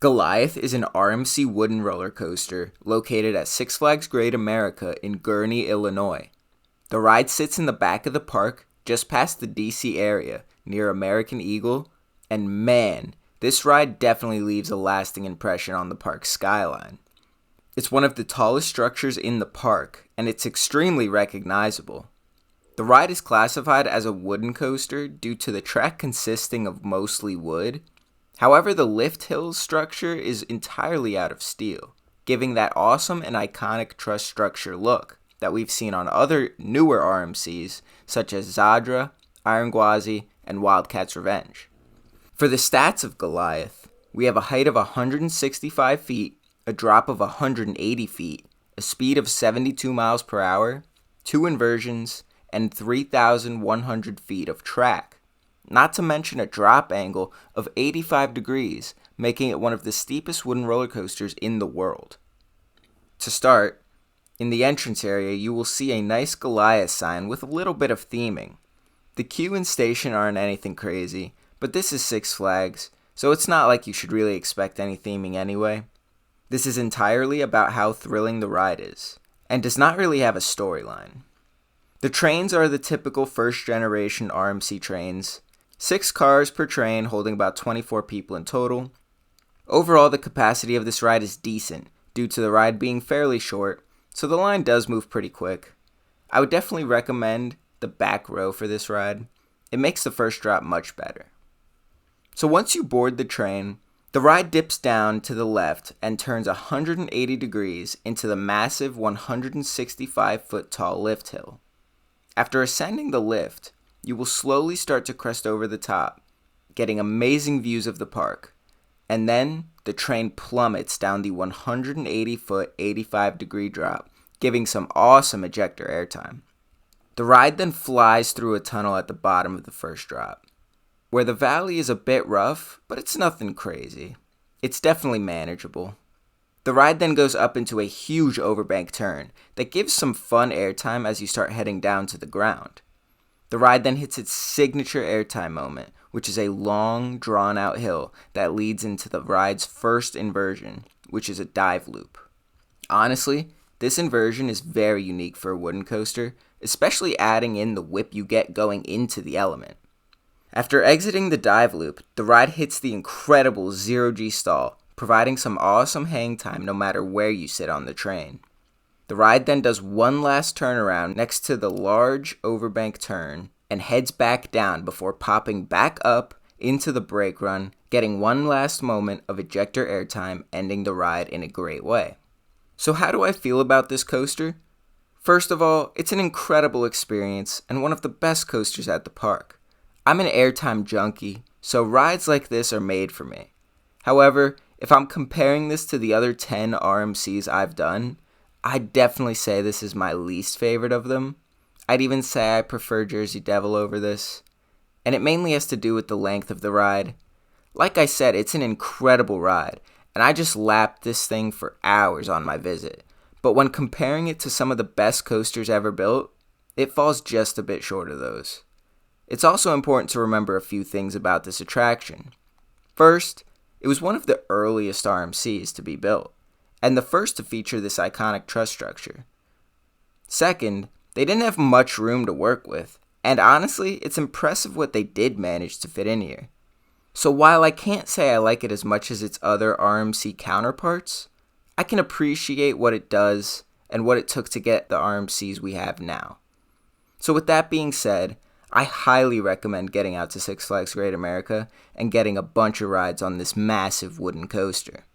Goliath is an RMC wooden roller coaster located at Six Flags Great America in Gurnee, Illinois. The ride sits in the back of the park just past the DC area near American Eagle, and man, this ride definitely leaves a lasting impression on the park's skyline. It's one of the tallest structures in the park, and it's extremely recognizable. The ride is classified as a wooden coaster due to the track consisting of mostly wood. However, the lift hill structure is entirely out of steel, giving that awesome and iconic truss structure look that we've seen on other newer RMCs such as Zadra, Iron Gwazi, and Wildcat's Revenge. For the stats of Goliath, we have a height of 165 feet, a drop of 180 feet, a speed of 72 miles per hour, 2 inversions, and 3,100 feet of track. Not to mention a drop angle of 85 degrees, making it one of the steepest wooden roller coasters in the world. To start, in the entrance area you will see a nice Goliath sign with a little bit of theming. The queue and station aren't anything crazy, but this is Six Flags, so it's not like you should really expect any theming anyway. This is entirely about how thrilling the ride is, and does not really have a storyline. The trains are the typical first generation RMC trains. 6 cars per train holding about 24 people in total. Overall, the capacity of this ride is decent due to the ride being fairly short, so the line does move pretty quick. I would definitely recommend the back row for this ride. It makes the first drop much better. So once you board the train, the ride dips down to the left and turns 180 degrees into the massive 165-foot tall lift hill. After ascending the lift, you will slowly start to crest over the top, getting amazing views of the park, and then the train plummets down the 180-foot 85-degree drop, giving some awesome ejector airtime. The ride then flies through a tunnel at the bottom of the first drop, where the valley is a bit rough, but it's nothing crazy. It's definitely manageable. The ride then goes up into a huge overbank turn that gives some fun airtime as you start heading down to the ground. The ride then hits its signature airtime moment, which is a long, drawn-out hill that leads into the ride's first inversion, which is a dive loop. Honestly, this inversion is very unique for a wooden coaster, especially adding in the whip you get going into the element. After exiting the dive loop, the ride hits the incredible 0G stall, providing some awesome hang time no matter where you sit on the train. The ride then does one last turnaround next to the large overbank turn and heads back down before popping back up into the brake run, getting one last moment of ejector airtime, ending the ride in a great way. So how do I feel about this coaster? First of all, it's an incredible experience and one of the best coasters at the park. I'm an airtime junkie, so rides like this are made for me. However, if I'm comparing this to the other 10 RMCs I've done, I'd definitely say this is my least favorite of them. I'd even say I prefer Jersey Devil over this. And it mainly has to do with the length of the ride. Like I said, it's an incredible ride, and I just lapped this thing for hours on my visit. But when comparing it to some of the best coasters ever built, it falls just a bit short of those. It's also important to remember a few things about this attraction. First, it was one of the earliest RMCs to be built, and the first to feature this iconic truss structure. Second, they didn't have much room to work with, and honestly, it's impressive what they did manage to fit in here. So while I can't say I like it as much as its other RMC counterparts, I can appreciate what it does and what it took to get the RMCs we have now. So with that being said, I highly recommend getting out to Six Flags Great America and getting a bunch of rides on this massive wooden coaster.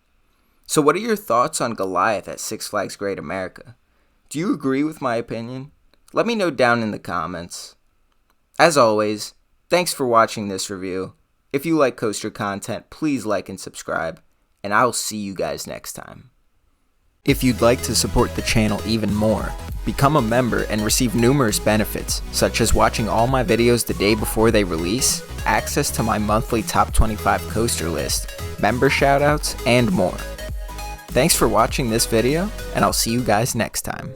So what are your thoughts on Goliath at Six Flags Great America? Do you agree with my opinion? Let me know down in the comments. As always, thanks for watching this review. If you like coaster content, please like and subscribe, and I'll see you guys next time. If you'd like to support the channel even more, become a member and receive numerous benefits, such as watching all my videos the day before they release, access to my monthly top 25 coaster list, member shoutouts, and more. Thanks for watching this video, and I'll see you guys next time.